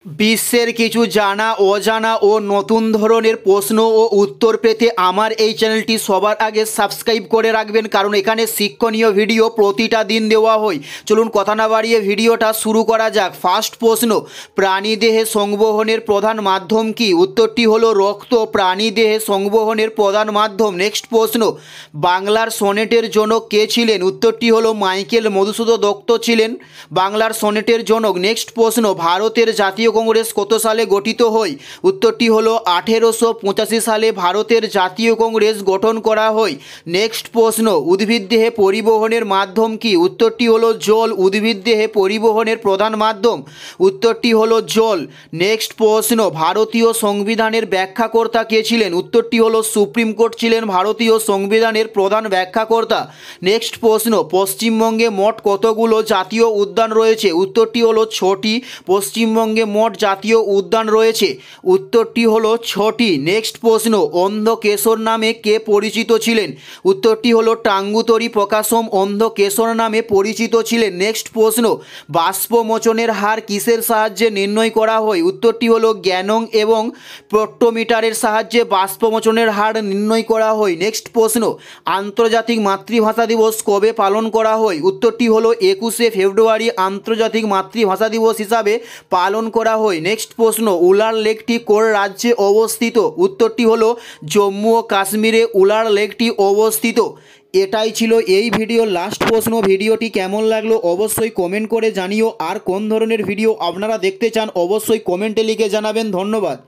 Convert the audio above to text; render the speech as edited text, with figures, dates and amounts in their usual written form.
বিশ্বের কিছু জানা অজানা ও নতুন ধরনের প্রশ্ন ও উত্তর পেতে আমার এই চ্যানেলটি সবার আগে সাবস্ক্রাইব করে রাখবেন, কারণ এখানে শিক্ষণীয় ভিডিও প্রতিটা দিন দেওয়া হয়। চলুন কথা না বাড়িয়ে ভিডিওটা শুরু করা যাক। ফার্স্ট প্রশ্ন, প্রাণীদেহে সংবহনের প্রধান মাধ্যম কি? উত্তরটি হলো রক্ত। প্রাণীদেহে সংবহনের প্রধান মাধ্যম। নেক্সট প্রশ্ন, বাংলার সনেটের জনক কে ছিলেন? উত্তরটি হলো মাইকেল মধুসূদন দত্ত ছিলেন বাংলার সনেটের জনক। নেক্সট প্রশ্ন, ভারতের জাতীয় কংগ্রেস কত সালে গঠিত হয়? উত্তরটি হলো 1885 সালে ভারতের জাতীয় কংগ্রেস গঠন করা হয়। নেক্সট প্রশ্ন, উদ্ভিদ দেহে পরিবহনের মাধ্যম কি? উত্তরটি হলো জল। উদ্ভিদ দেহে পরিবহনের প্রধান মাধ্যম। উত্তরটি হলো জল। নেক্সট প্রশ্ন, ভারতীয় সংবিধানের ব্যাখ্যাকর্তা কে ছিলেন? উত্তরটি হলো সুপ্রিম কোর্ট ছিলেন ভারতীয় সংবিধানের প্রধান ব্যাখ্যাকর্তা। নেক্সট প্রশ্ন, পশ্চিমবঙ্গে মোট কতগুলো জাতীয় উদ্যান রয়েছে? উত্তরটি হলো 6টি। পশ্চিমবঙ্গে মোট জাতীয় উদ্যান রয়েছে। উত্তরটি হলো 6টি। নেক্সট প্রশ্ন, অন্ধকেশর নামে কে পরিচিত ছিলেন? উত্তরটি হলো টাঙ্গুতরী প্রকাশম অন্ধকেশর নামে পরিচিত ছিলেন। নেক্সট প্রশ্ন, বাষ্পমোচনের হার কিসের সাহায্যে নির্ণয় করা হয়? উত্তরটি হলো জ্ঞানং এবং স্পেক্ট্রোমিটারের সাহায্যে বাষ্পমোচনের হার নির্ণয় করা হয়। নেক্সট প্রশ্ন, আন্তর্জাতিক মাতৃভাষা দিবস কবে পালন করা হয়? উত্তরটি হলো 21শে ফেব্রুয়ারি আন্তর্জাতিক মাতৃভাষা দিবস হিসাবে পালন করা হয়। নেক্সট প্রশ্ন, উলার লেকটি কোন রাজ্যে অবস্থিত? উত্তরটি হলো জম্মু ও কাশ্মীরে উলার লেকটি অবস্থিত। এটাই ছিল এই ভিডিওর লাস্ট প্রশ্ন। ভিডিওটি কেমন লাগলো অবশ্যই কমেন্ট করে জানিও। আর কোন ধরনের ভিডিও আপনারা দেখতে চান অবশ্যই কমেন্টে লিখে জানাবেন। ধন্যবাদ।